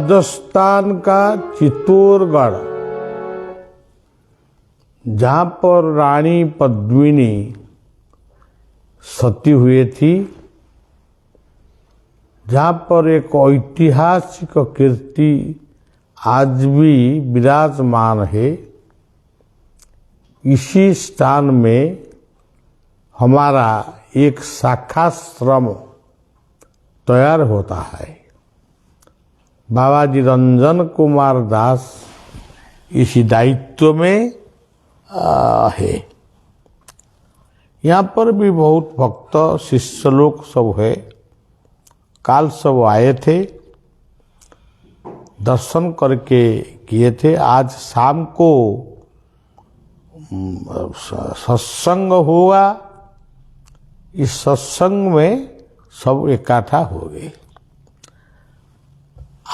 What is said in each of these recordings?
राजस्थान का चित्तौड़गढ़, जहां पर रानी पद्मिनी सती हुई थी, जहां पर एक ऐतिहासिक कीर्ति आज भी विराजमान है, इसी स्थान में हमारा एक शाखाश्रम तैयार होता है। बाबा जी रंजन कुमार दास इसी दायित्व में है। यहाँ पर भी बहुत भक्त शिष्य लोग सब है, काल सब आए थे, दर्शन करके किए थे। आज शाम को सत्संग होगा, इस सत्संग में सब इकट्ठा हो गए।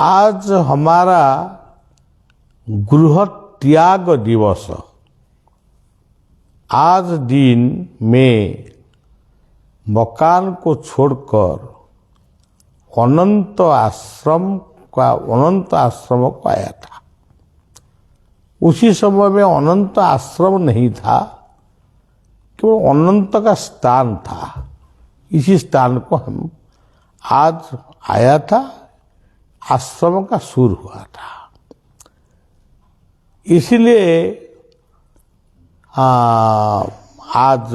आज हमारा गृह त्याग दिवस, आज दिन में मकान को छोड़कर अनंत आश्रम को आया था। उसी समय में अनंत आश्रम नहीं था, केवल अनंत का स्थान था। इसी स्थान को हम आज आया था, आश्रम का शुरू हुआ था। इसलिए आज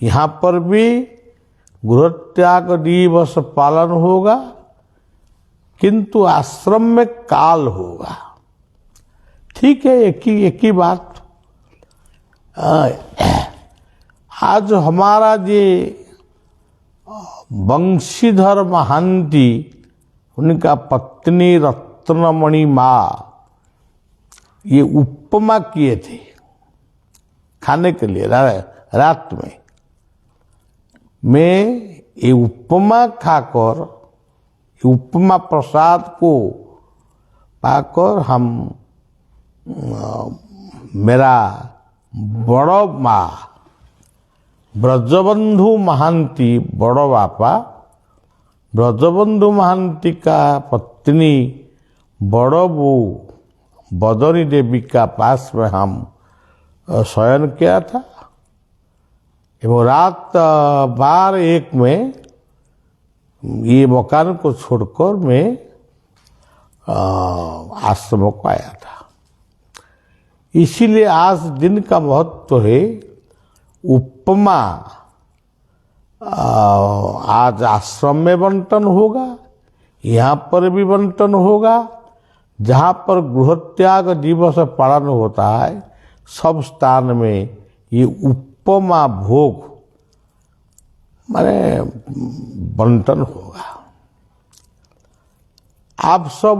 यहाँ पर भी गृह त्याग दिवस पालन होगा, किंतु आश्रम में काल होगा। ठीक है, एक ही बात। आज हमारा ये वंशीधर महांती, उनका पत्नी रत्नमणि माँ, ये उपमा किए थे खाने के लिए रात में। मैं ये उपमा खाकर, उपमा प्रसाद को पाकर हम मेरा बड़ो माँ ब्रजबंधु महांती, बड़ो बापा ब्रजबंधु महांती का पत्नी बड़ो बू बदनी देवी का पास में हम शयन किया था। एवं रात 12-1 में ये मकान को छोड़कर मैं आश्रम को आया था। इसीलिए आज दिन का महत्व है उपमा। आज आश्रम में बंटन होगा, यहाँ पर भी बंटन होगा। जहाँ पर गृह त्याग दिवस पालन होता है, सब स्थान में ये उपमा भोग माने बंटन होगा। आप सब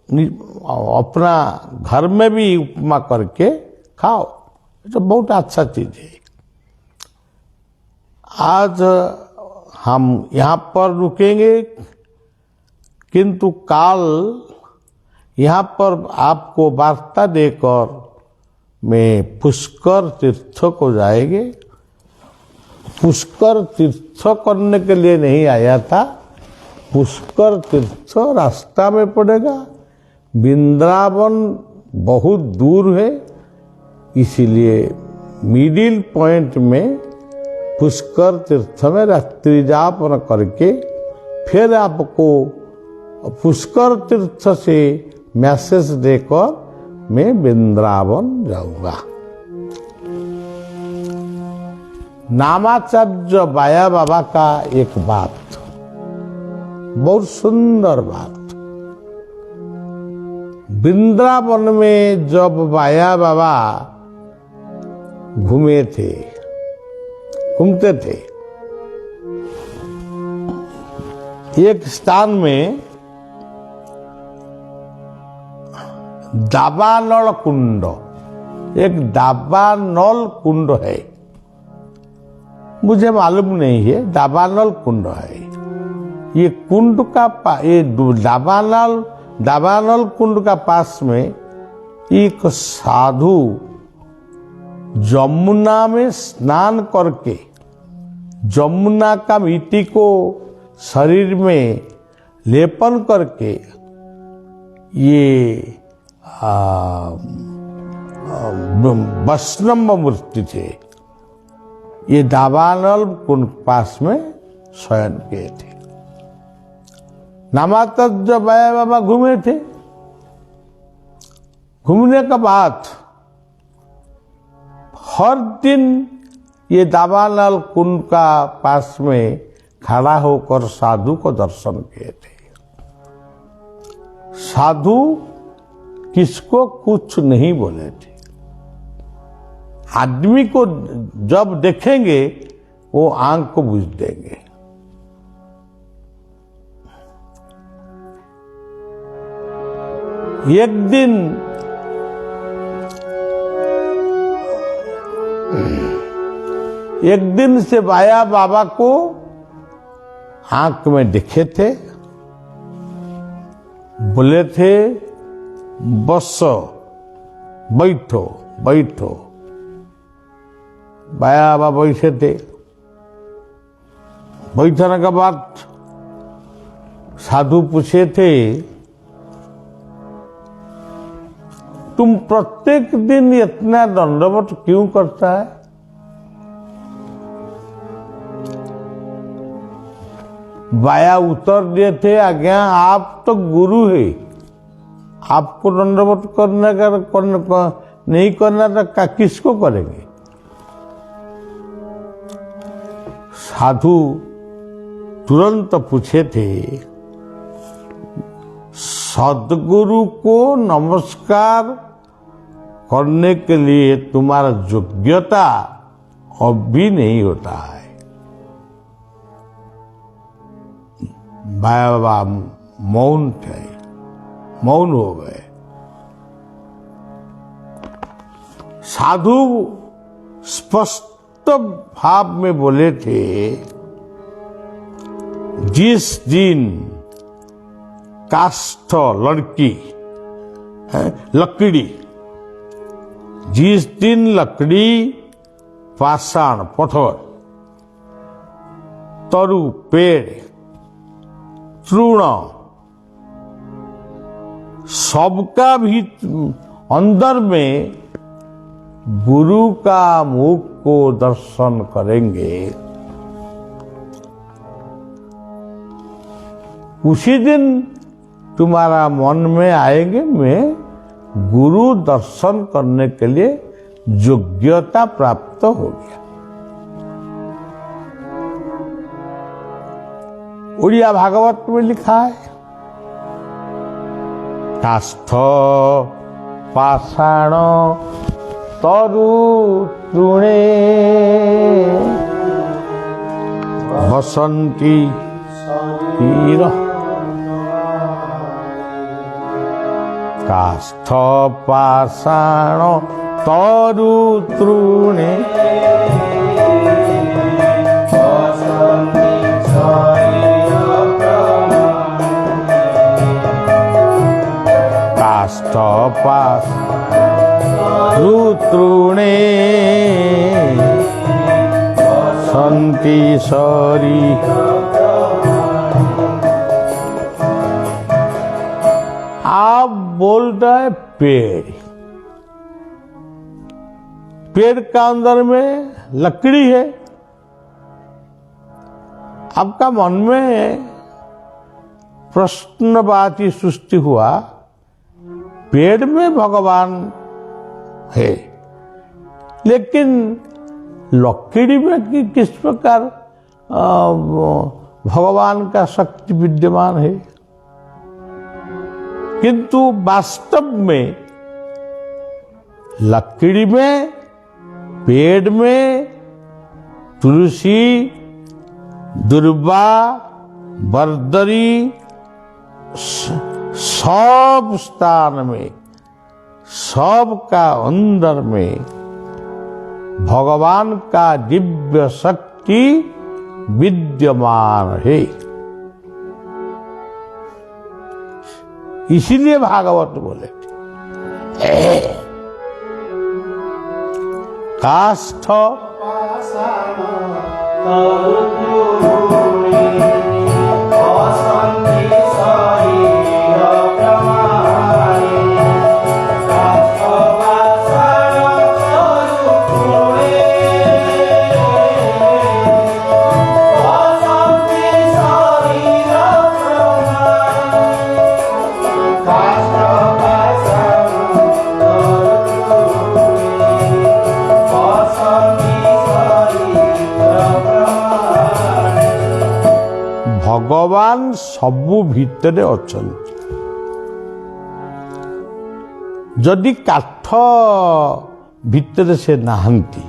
अपना घर में भी उपमा करके खाओ, तो बहुत अच्छा चीज है। आज हम यहाँ पर रुकेंगे, किंतु काल यहाँ पर आपको वार्ता देकर मैं पुष्कर तीर्थ को जाएंगे। पुष्कर तीर्थ करने के लिए नहीं आया था, पुष्कर तीर्थ रास्ता में पड़ेगा। वृंदावन बहुत दूर है, इसीलिए मिडिल पॉइंट में पुष्कर तीर्थ में रात्रि जापन करके फिर आपको पुष्कर तीर्थ से मैसेज देकर मैं वृंदावन जाऊंगा। नामाचार्य बाया बाबा का एक बात, बहुत सुंदर बात। वृंदावन में जब बाया बाबा घूमते थे, एक स्थान में दावानल कुंड, एक दावानल कुंड है, मुझे मालूम नहीं है, दावानल कुंड है। ये कुंड का ये दावानल कुंड का पास में एक साधु जमुना में स्नान करके जमुना का मिट्टी को शरीर में लेपन करके ये वैष्णव मूर्ति थे, ये दावानल कुंड पास में शयन किए थे। नामाचार्य बाया बाबा घूमे थे। घूमने के बाद हर दिन ये दावानल कुंड का पास में खड़ा होकर साधु को दर्शन किए थे। साधु किसको कुछ नहीं बोले थे, आदमी को जब देखेंगे वो आंख को बुझ देंगे। एक दिन से बाया बाबा को आंख में दिखे थे, बोले थे बसो, बैठो बैठो। बाया बाबा बैठे थे। बैठने के बाद साधु पूछे थे, तुम प्रत्येक दिन इतना दंडवत क्यों करता है? बाया उत्तर दिए थे, आज्ञा आप तो गुरु है, आपको दंडवत करने का नहीं करना तो किसको करेंगे? साधु तुरंत पूछे थे, सदगुरु को नमस्कार करने के लिए तुम्हारा योग्यता अभी नहीं होता है। बाबा मौन थे, मौन हो गए। साधु स्पष्ट भाव में बोले थे, जिस दिन काष्ठ लड़की लकड़ी, जिस दिन लकड़ी, पाषाण पत्थर, तरु पेड़, तृण सबका भी अंदर में गुरु का मुख को दर्शन करेंगे, उसी दिन तुम्हारा मन में आएंगे मैं गुरु दर्शन करने के लिए योग्यता प्राप्त हो गया। उड़िया भागवत में लिखा है, काष्ठ पाषाण तरु तृणे बसंती तीर। काष्ठ पाषाण तरु तृणे काष्ठ पाषाण तृणे सन्ति सरी। आप बोल रहे पेड़, पेड़ का अंदर में लकड़ी है। आपका मन में प्रश्नवाची सृष्टि हुआ, पेड़ में भगवान है, लेकिन लकड़ी में किस प्रकार भगवान का शक्ति विद्यमान है? किंतु वास्तव में लकड़ी में, पेड़ में, तुलसी, दुर्वा, बरदरी, सब स्थान में, सब का अंदर में भगवान का दिव्य शक्ति विद्यमान है। इसीलिए भागवत बोले काष्ठ भगवान सबु भितरे अछंती। जदि काठ ଭିତରେ ସେ ନାହାନ୍ତି।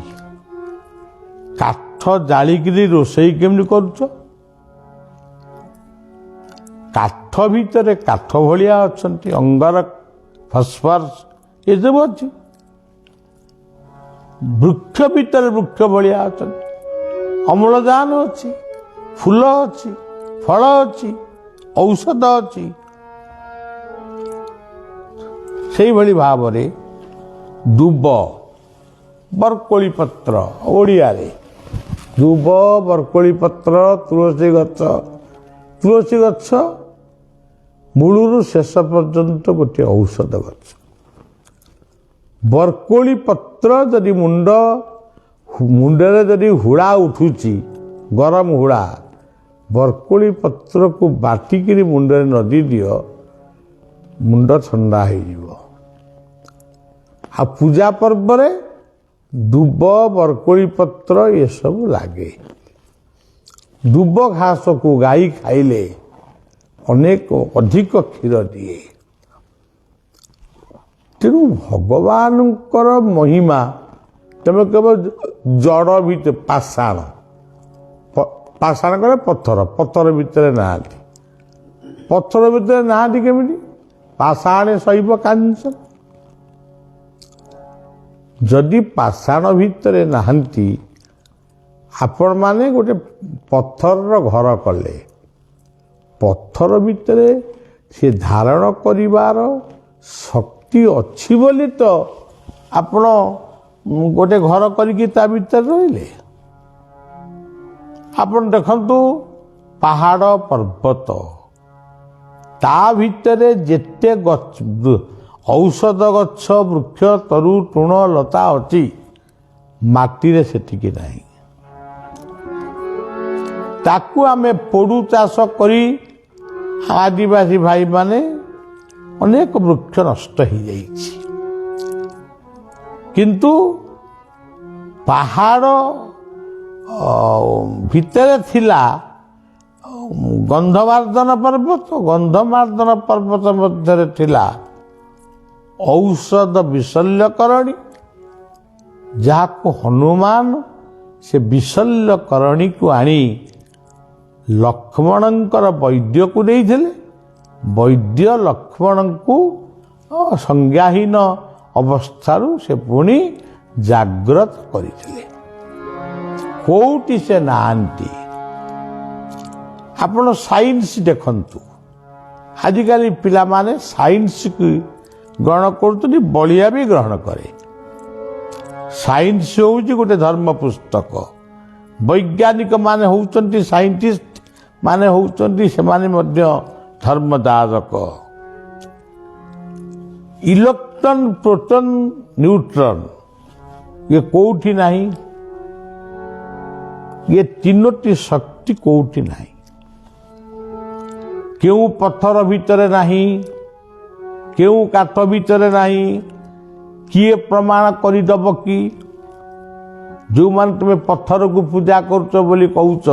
କାଠ ଜାଳିକିରି ରୋଷେଇ କେମିତି କରୁଛ? କାଠ ଭିତରେ କାଠ ଭଳିଆ ଅଛନ୍ତି, ଅଙ୍ଗାର ଫସ୍ଫରସ୍ ଏସବୁ ଅଛି। ବୃକ୍ଷ ଭିତରେ ବୃକ୍ଷ ଭଳିଆ ଅଛନ୍ତି, ଅମ୍ଳଜାନ ଅଛି, ଫୁଲ ଅଛି, ଫଳ ଅଛି, ଔଷଧ ଅଛି। ସେଇଭଳି ଭାବରେ ଦୁବ, ବରକୋଳି ପତ୍ର, ଓଡ଼ିଆରେ ଦୁବ, ବରକୋଳି ପତ୍ର, ତୁଳସୀ ଗଛ। ତୁଳସୀ ଗଛ ମୂଳରୁ ଶେଷ ପର୍ଯ୍ୟନ୍ତ ଗୋଟିଏ ଔଷଧ ଗଛ। ବରକୋଳି ପତ୍ର ଯଦି ମୁଣ୍ଡରେ ଯଦି ହୁଡ଼ା ଉଠୁଛି, ଗରମ ହୁଡ଼ା, ବରକୋଳି ପତ୍ରକୁ ବାଟିକିରି ମୁଣ୍ଡରେ ନଦି ଦିଅ, ମୁଣ୍ଡ ଥଣ୍ଡା ହେଇଯିବ। ଆଉ ପୂଜା ପର୍ବରେ ଦୁବ, ବରକୋଳି ପତ୍ର ଏସବୁ ଲାଗେ। ଦୁବ ଘାସକୁ ଗାଈ ଖାଇଲେ ଅଧିକ କ୍ଷୀର ଦିଏ। ତେଣୁ ଭଗବାନଙ୍କର ମହିମା ତମେ କେବଳ ଜଡ଼ ଭିତରେ ପାଷାଣ କରେ ପଥର ଭିତରେ ନାହାନ୍ତି। ପଥର ଭିତରେ ନାହାନ୍ତି କେମିତି? ପାଷାଣେ ଶୈବ କାଞ୍ଚନ। ଯଦି ପାଷାଣ ଭିତରେ ନାହାନ୍ତି, ଆପଣମାନେ ଗୋଟେ ପଥରର ଘର କଲେ, ପଥର ଭିତରେ ସେ ଧାରଣ କରିବାର ଶକ୍ତି ଅଛି ବୋଲି ତ ଆପଣ ଗୋଟେ ଘର କରିକି ତା ଭିତରେ ରହିଲେ। ଆପଣ ଦେଖନ୍ତୁ ପାହାଡ଼ ପର୍ବତ, ତା ଭିତରେ ଯେତେ ଔଷଧ ଗଛ, ବୃକ୍ଷ, ତରୁ, ତୃଣ, ଲତା ଅଛି, ମାଟିରେ ସେତିକି ନାହିଁ। ତାକୁ ଆମେ ପୋଡୁ ଚାଷ କରି ଆଦିବାସୀ ଭାଇମାନେ ଅନେକ ବୃକ୍ଷ ନଷ୍ଟ ହେଇଯାଇଛି। କିନ୍ତୁ ପାହାଡ଼ ଭିତରେ ଥିଲା ଗନ୍ଧମାର୍ଦ୍ଦନ ପର୍ବତ ମଧ୍ୟରେ ଥିଲା ଔଷଧ ବିଶଲ୍ୟକରଣୀ, ଯାହାକୁ ହନୁମାନ ସେ ବିଶଲ୍ୟକରଣୀକୁ ଆଣି ଲକ୍ଷ୍ମଣଙ୍କର ବୈଦ୍ୟକୁ ଦେଇଥିଲେ। ବୈଦ୍ୟ ଲକ୍ଷ୍ମଣଙ୍କୁ ସଂଜ୍ଞାହୀନ ଅବସ୍ଥାରୁ ସେ ପୁଣି ଜାଗ୍ରତ କରିଥିଲେ। କୋଉଠି ସେ ନାହାନ୍ତି। ଆପଣ ସାଇନ୍ସ ଦେଖନ୍ତୁ, ଆଜିକାଲି ପିଲାମାନେ ସାଇନ୍ସକୁ ଗ୍ରହଣ କରୁଛନ୍ତି, ବଳିଆ ବି ଗ୍ରହଣ କରେ। ସାଇନ୍ସ ହେଉଛି ଗୋଟେ ଧର୍ମ ପୁସ୍ତକ। ବୈଜ୍ଞାନିକ ମାନେ ହେଉଛନ୍ତି, ସାଇଣ୍ଟିଷ୍ଟ ମାନେ ହେଉଛନ୍ତି, ସେମାନେ ମଧ୍ୟ ଧର୍ମଦାୟକ। ଇଲେକ୍ଟ୍ରନ୍, ପ୍ରୋଟନ୍, ନ୍ୟୁଟ୍ରନ୍ ଇଏ କୋଉଠି ନାହିଁ। ଇଏ ତିନୋଟି ଶକ୍ତି କୋଉଠି ନାହିଁ। କେଉଁ ପଥର ଭିତରେ ନାହିଁ, କେଉଁ କାଠ ଭିତରେ ନାହିଁ, କିଏ ପ୍ରମାଣ କରିଦେବ କି? ଯେଉଁମାନେ ତୁମେ ପଥରକୁ ପୂଜା କରୁଛ ବୋଲି କହୁଛ,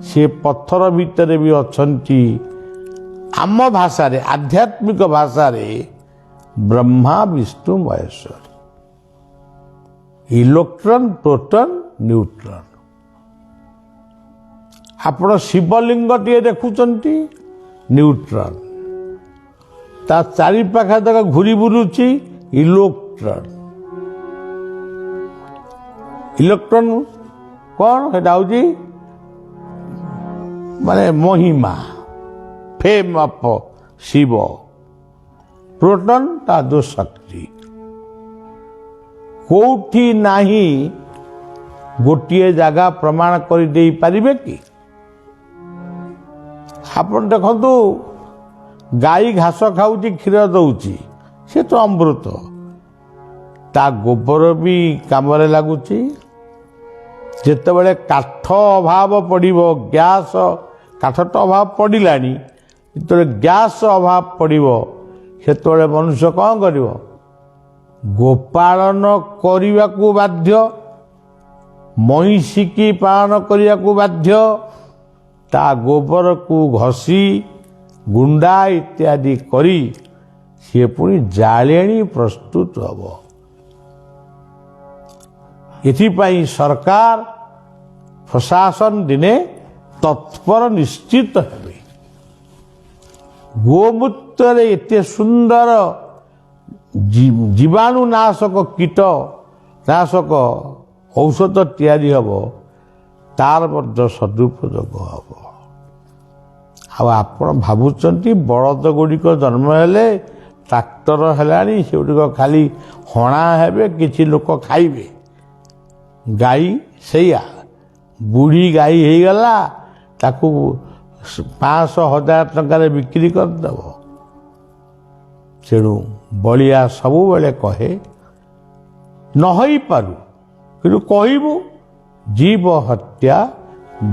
ସେ ପଥର ଭିତରେ ବି ଅଛନ୍ତି। ଆମ ଭାଷାରେ, ଆଧ୍ୟାତ୍ମିକ ଭାଷାରେ Brahma, Vishnu, Maheshwar. Electron, proton, neutron. ଆପଣ ଶିବଲିଙ୍ଗଟିଏ ଦେଖୁଛନ୍ତି, ନ୍ୟୁଟ୍ରନ୍। ତା ଚାରିପାଖେ ତାକ ଘୁରି ବୁଲୁଛି, ଇଲେକ୍ଟ୍ରନ୍। ଇଲେକ୍ଟ୍ରନ୍ କ'ଣ? ସେଟା ହେଉଛି ମାନେ ମହିମା, ଫେମ୍ ଅଫ୍ ଶିବ। ପ୍ରୋଟନ୍ ତା ଦୁଃଶକ୍ତି। କୋଉଠି ନାହିଁ ଗୋଟିଏ ଜାଗା ପ୍ରମାଣ କରିଦେଇ ପାରିବେ କି? ଆପଣ ଦେଖନ୍ତୁ, ଗାଈ ଘାସ ଖାଉଛି, କ୍ଷୀର ଦଉଛି, ସେ ତ ଅମୃତ। ତା ଗୋବର ବି କାମରେ ଲାଗୁଛି। ଯେତେବେଳେ କାଠ ଅଭାବ ପଡ଼ିବ, ଗ୍ୟାସ୍, କାଠ ତ ଅଭାବ ପଡ଼ିଲାଣି, ଯେତେବେଳେ ଗ୍ୟାସ୍ ଅଭାବ ପଡ଼ିବ, ସେତେବେଳେ ମନୁଷ୍ୟ କ'ଣ କରିବ? ଗୋପାଳନ କରିବାକୁ ବାଧ୍ୟ, ମଇଁଷିକି ପାଳନ କରିବାକୁ ବାଧ୍ୟ। ତା ଗୋବରକୁ ଘଷି ଗୁଣ୍ଡା ଇତ୍ୟାଦି କରି ସିଏ ପୁଣି ଜାଳେଣୀ ପ୍ରସ୍ତୁତ ହେବ। एथिपाई सरकार प्रशासन दिने तत्पर निश्चित हेबे। गोमूत्र एते सुंदर जीवाणुनाशक कीट नाशक औषध तैयारी हब तार मध्य सदुपयोग हब। आपण भावुंट बलद गुड़िक जन्म हेले ट्राक्टर है सेगुड़िक खाली हणा हेबे किछि लोक खाइबे। गाई सैया बुढ़ी गाई हो गला ताकू 500,000 टंकार बिक्री करदेव। तेणु बलिया सबु बेले कहे न होई पारू कि कहबू जीव हत्या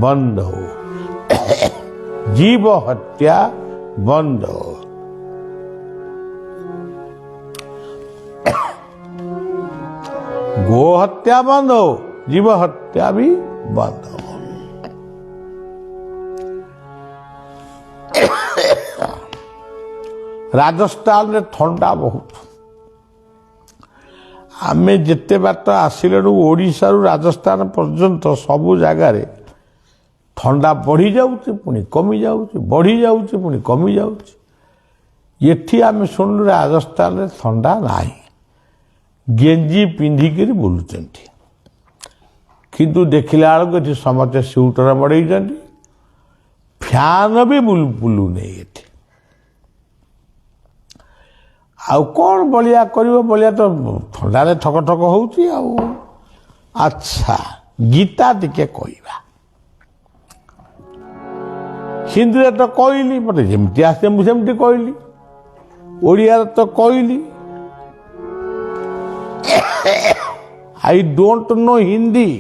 बंद हो जीव हत्या बंद हो। गो हत्या बंद हो जीव हत्या भी बंद हो। राजस्थान में ठंडा बहुत। आमे जिते बाट आसिलु ओडिशा रु राजस्थान पर्यंत सबु जगार ठंडा बढ़ी जाऊँ पुणी कमी जाऊँ बढ़ी जाऊँ पुणी कमी जाऊँ। एठी आमे शुणु राजस्थान में ठंडा नाही गेंजी पिंधिक बुलुंट किंतु देखला बेलू ये समस्ते स्वेटर मड़े फैन भी बुलू नहीं। आउ कौन बलिया करिवो बलिया तो ठंडारे ठक ठक होउची आउ। अच्छा गीता टिके कहवा हिंदी तो कहली मत जमती आसे मुझे कहली ओडिया तो कहली। I don't know Hindi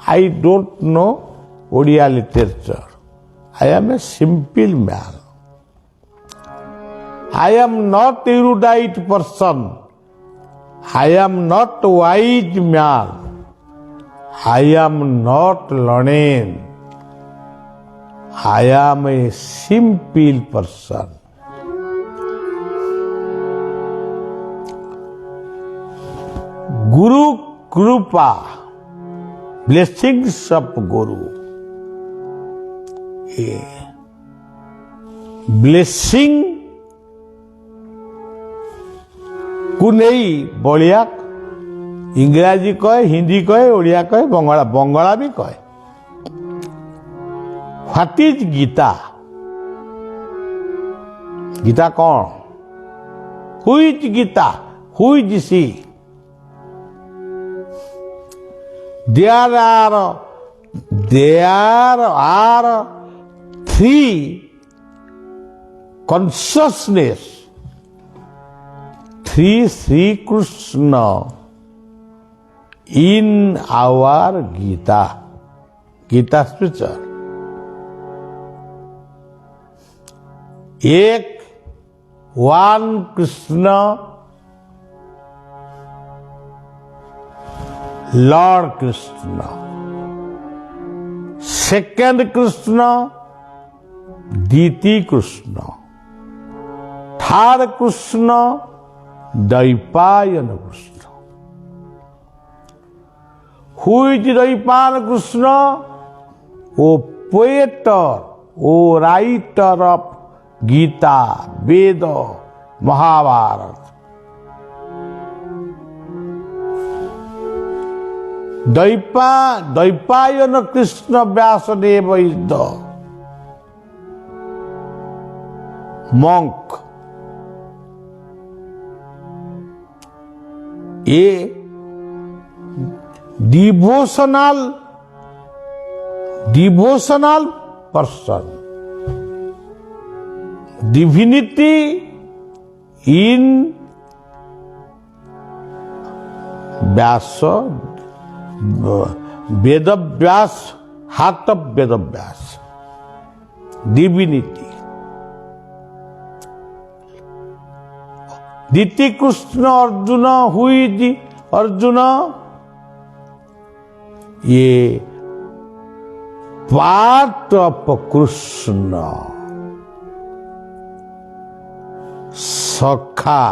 I don't know Odia literature I am a simple man. I am not erudite person. I am not wise man. I am not learned. I am a simple person. Guru Krupa, blessings of Guru. Blessing को नहीं बलिया इंग्राजी कहे हिंदी कहे ओडिया कहे बंगला बंगला भी कहे। What is Gita? Gita कौन? Who is Gita? Who is she? There are three consciousness Sri Krishna in our Gita scripture. एक one Krishna, Lord Krishna. Second Krishna, Diti Krishna. Third Krishna, Dvaipayana Krishna. Who is Dvaipayana Krishna? O poeter, O writer of Gita, Veda, Mahabharata. Dvaipayana Krishna Vyasadeva is the monk. A devotional person, divinity in Vyasa, Vedavyas, heart of Vedavyas, divinity. Diti Krishna Arjuna, who is Arjuna? ये part of Krishna, सखा,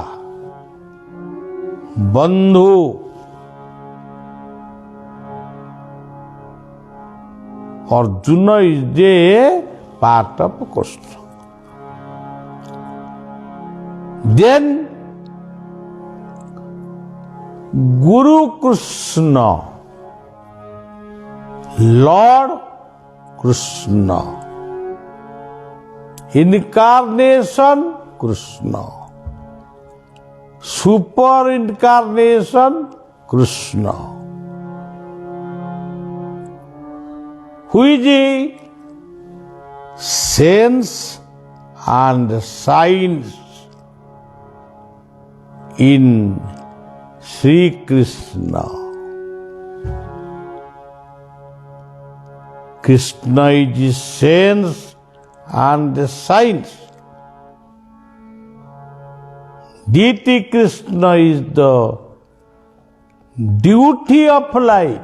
बंधु, Arjuna is a part of Krishna. Then Guru Krishna, Lord Krishna, Incarnation Krishna, Super Incarnation Krishna, who is a sense and signs in Sri Krishna. Krishna is the sense and the signs. Deity Krishna is the duty of life,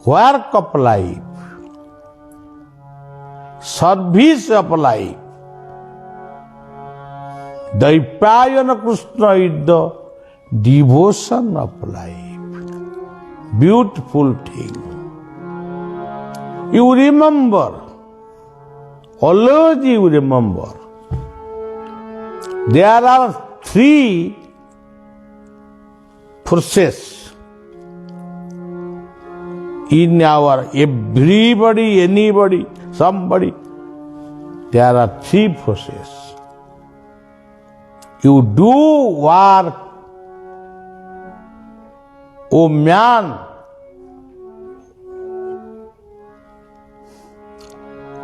work of life, service of life. Dvaipayana Krishna is the devotion of life. Beautiful thing. You remember, always you remember, there are three forces in our everybody, anybody, somebody. There are three forces. You do work, O man,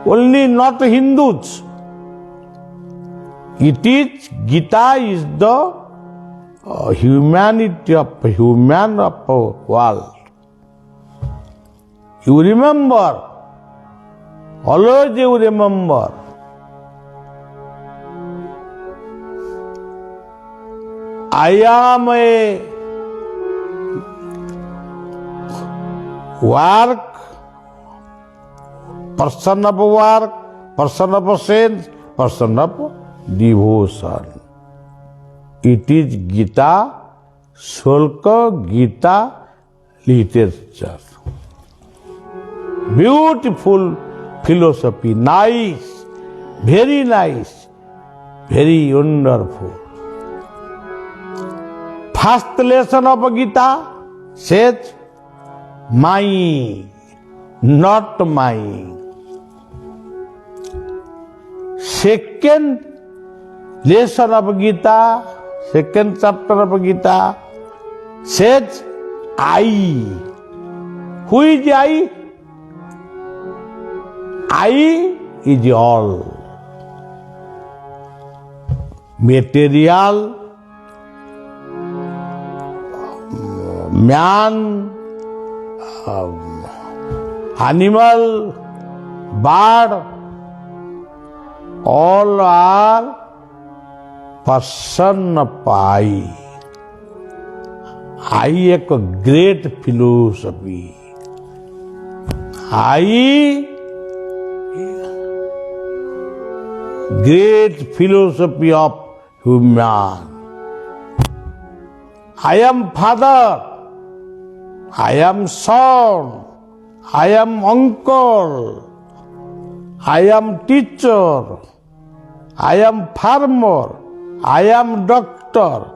only not Hindus. It is, Gita is the humanity of human of world. You remember, always you remember, I am a work, person of work, person of sense, person of devotion. It is Gita, Shulka Gita literature. Beautiful philosophy, nice, very wonderful. First lesson of Gita says, my, not mine. Second lesson of Gita, second chapter of Gita says, I. Who is I? I is all. Material, man, animal, bird, all are person of I. I एक great philosophy. I great philosophy of human. I am father, I am son, I am uncle, I am teacher, I am farmer, I am doctor,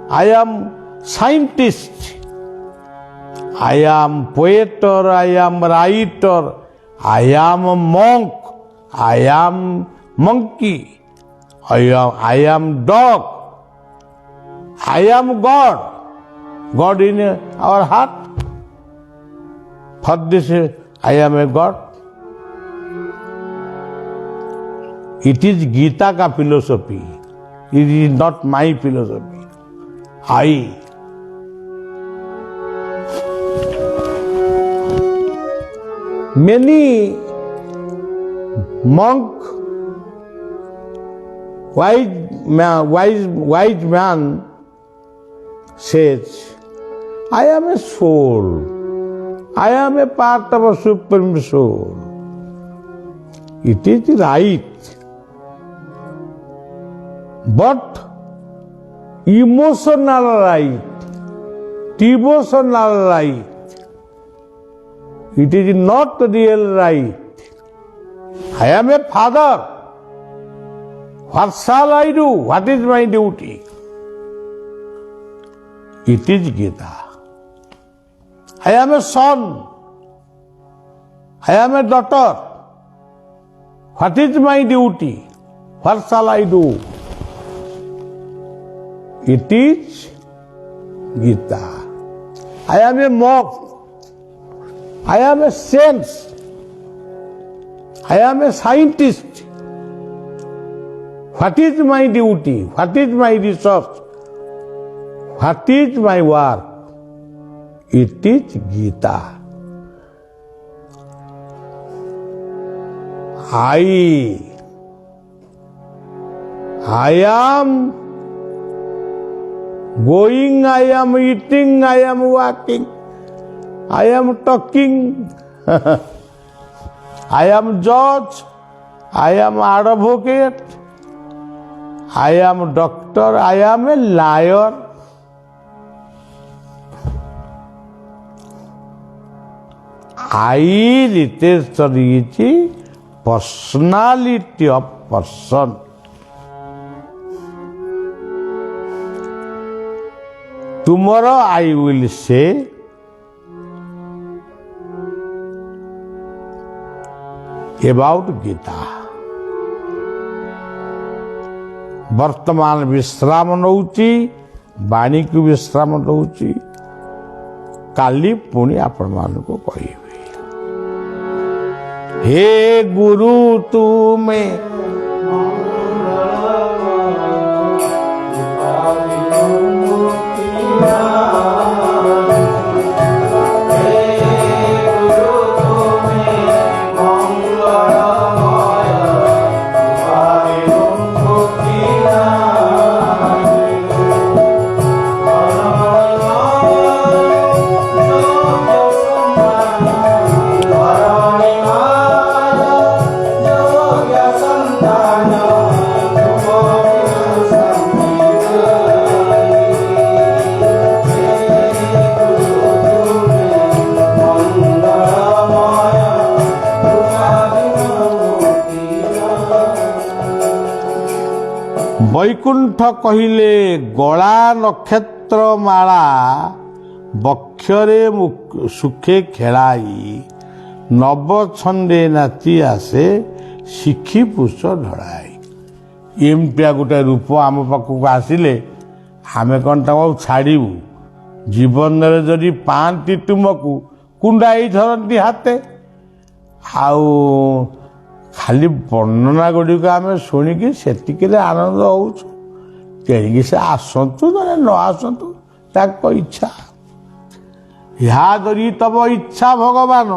I am scientist, I am poet, I am writer, I am a monk, I am monkey, I am dog, I am God. God in our heart. For this, I am a God. It is Gita ka philosophy. It is not my philosophy. I. Many monk, wise man says, I am a soul. I am a part of a supreme soul. It is right. But emotional right, devotional right, It is not real right. I am a father. What shall I do? What is my duty? It is Gita. I am a son. I am a daughter. What is my duty? What shall I do? It is Gita. I am a monk. I am a saint. I am a scientist. What is my duty? What is my resource? What is my work? It is Gita. I am going, I am eating, I am walking, I am talking, I am judge, I am advocate, I am doctor, I am a liar. I literally personality of person. Tomorrow I will say about Gita. वर्तमान विश्राम नौची वाणी को विश्राम नौची काली पुणी आपण मान को कहिबे हे गुरु तुमे वैकुंठ कहिले गला नक्षत्र माला बक्षरे सुखे खेलाई नव छंदे नाची आसे शिखी पुष ढड़ाई एमतिया गोटे रूप आम पाखक आसिले आमे कौन छाड़ू जीवन जदि पाती तुमको कुंडाई धरती हाथे आउ खाली वर्णना गुड़िक आम शुणिकी सेतिक आनंद होचु तेणिकी से आसतु ना न आसतु ताको इच्छा या करी तब इच्छा भगवान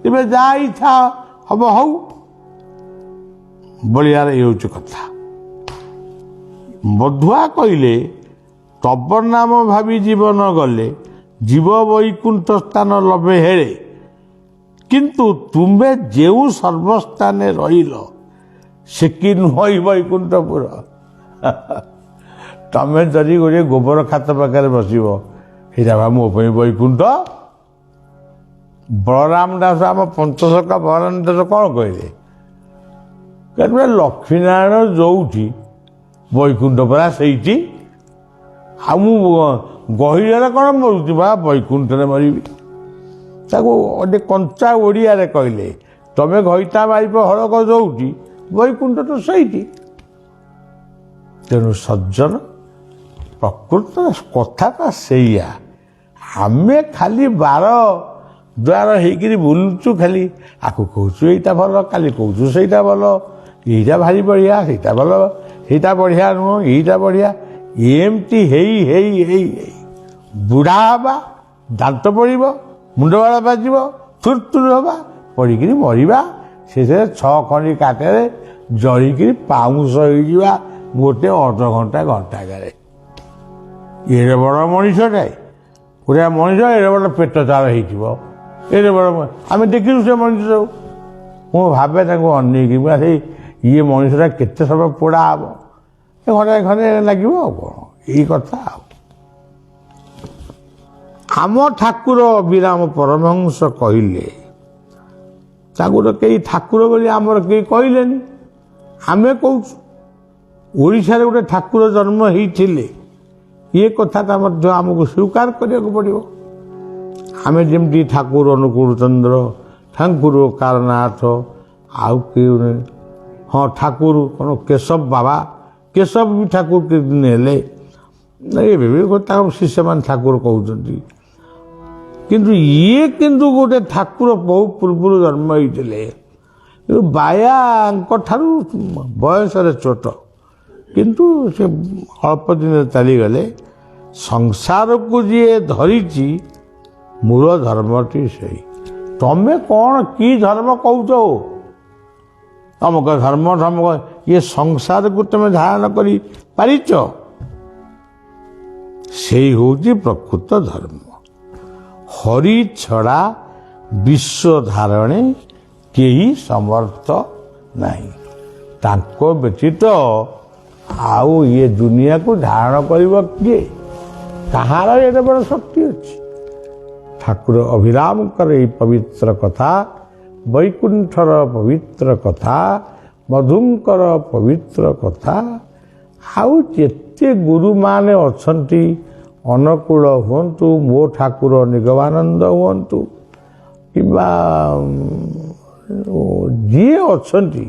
तेरे जा इच्छा हम हऊ बलियार ये कथा बधुआ कहले तब नाम भावी जीवन गले जीव वैकुंठ स्थान लभे हेले किंतु तुम्हें जेउ सर्वस्थाने रहिल से कि नुह वैकुंठपुर तमें जदि गोटे गोबर खात पाखे बसो यहाँ मो वैकुंठ बलराम दास आम पंचसखा बलराम दास कौन कहले कहते लक्ष्मीनारायण जोठी वैकुंठ परा से गहिरे कौन मरुची बा वैकुंठ मरबी गोटे कंचा ओडिया कहले तमें घईता मारिप हड़क जोटी वैकुंठ तो सही तेणु सज्जन प्रकृत कथाटा सैया आमे खाली बार द्वार होकर बुलुचु खाली आकु कहूँ यहाँ भल काली कहूँ से भल यहीटा भारी बढ़िया से भल यहाँ बढ़िया नुह यहीटा बढ़िया एमती बुढ़ा हवा दांत पड़ मुंड बाड़ बाज थुरथुर हवा पड़िक मरवा से 6 खंडी काटे जलिक पाउंस हो गोटे अर्ध घंटा घंटा गारे ये बड़ मनीषटाए गोटे मनीष ये बड़ पेट चाल हो बड़ आम देखु से मनीष सब मु भावे अनेक ये मनीषटा केते समय पोड़ा हम घंटे घंटे लगे कौन यही कथा आम ठाकुर अभिराम परमहंस कहले ତାକୁ ତ କେହି ଠାକୁର ବୋଲି ଆମର କେହି କହିଲେନି, ଆମେ କହୁଛୁ। ଓଡ଼ିଶାରେ ଗୋଟେ ଠାକୁର ଜନ୍ମ ହେଇଥିଲେ ଏ କଥାଟା ମଧ୍ୟ ଆମକୁ ସ୍ୱୀକାର କରିବାକୁ ପଡ଼ିବ। ଆମେ ଯେମିତି ଠାକୁର ଅନୁକୂଳ ଚନ୍ଦ୍ର, ଠାକୁର କାରନାଥ, ଆଉ କେଉଁ ହଁ ଠାକୁର କ'ଣ କେଶବ ବାବା, କେଶବ ବି ଠାକୁର କେତେଦିନ ହେଲେ, ଏବେ ବି ତାଙ୍କ ଶିଷ୍ୟମାନେ ଠାକୁର କହୁଛନ୍ତି। କିନ୍ତୁ ଇଏ କିନ୍ତୁ ଗୋଟେ ଠାକୁର ବହୁ ପୂର୍ବରୁ ଜନ୍ମ ହେଇଥିଲେ, କିନ୍ତୁ ବାୟାଙ୍କ ଠାରୁ ବୟସରେ ଛୋଟ, କିନ୍ତୁ ସେ ଅଳ୍ପ ଦିନରେ ଚାଲିଗଲେ। ସଂସାରକୁ ଯିଏ ଧରିଛି ମୂଳ ଧର୍ମଟି ସେଇ। ତମେ କ'ଣ କି ଧର୍ମ କହୁଛ? ତମକ ଧର୍ମ ଧର୍ମ ଇଏ ସଂସାରକୁ ତମେ ଧାରଣ କରି ପାରିଛ? ସେଇ ହେଉଛି ପ୍ରକୃତ ଧର୍ମ। ହରି ଛଡ଼ା ବିଶ୍ୱ ଧାରଣେ କେହି ସମର୍ଥ ନାହିଁ। ତାଙ୍କ ବ୍ୟତୀତ ଆଉ ଇଏ ଦୁନିଆକୁ ଧାରଣ କରିବ କିଏ? କାହାର ଏତେ ବଡ଼ ଶକ୍ତି ଅଛି? ଠାକୁର ଅଭିରାମଙ୍କର ଏଇ ପବିତ୍ର କଥା, ବୈକୁଣ୍ଠର ପବିତ୍ର କଥା, ମଧୁଙ୍କର ପବିତ୍ର କଥା, ଆଉ ଯେତେ ଗୁରୁମାନେ ଅଛନ୍ତି, ଅନୁକୂଳ ହୁଅନ୍ତୁ, ମୋ ଠାକୁର ନିଗମାନନ୍ଦ ହୁଅନ୍ତୁ, କିମ୍ବା ଯିଏ ଅଛନ୍ତି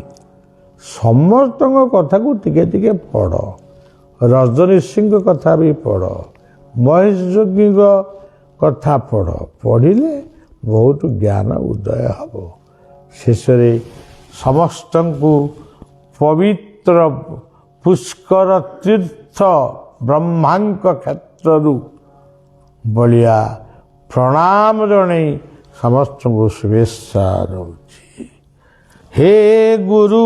ସମସ୍ତଙ୍କ କଥାକୁ ଟିକେ ଟିକେ ପଢ଼। ରଜନୀଶଙ୍କ କଥା ବି ପଢ଼, ମହେଶ ଯୋଗୀଙ୍କ କଥା ପଢ଼। ପଢ଼ିଲେ ବହୁତ ଜ୍ଞାନ ଉଦୟ ହେବ। ଶେଷରେ ସମସ୍ତଙ୍କୁ ପବିତ୍ର ପୁଷ୍କର ତୀର୍ଥ ବ୍ରହ୍ମାଙ୍କ କ୍ଷେତ୍ରରୁ ବଳିଆ ପ୍ରଣାମ ଜଣାଇ ସମସ୍ତଙ୍କୁ ଶୁଭେଚ୍ଛା ଦେଉଛି। ହେ ଗୁରୁ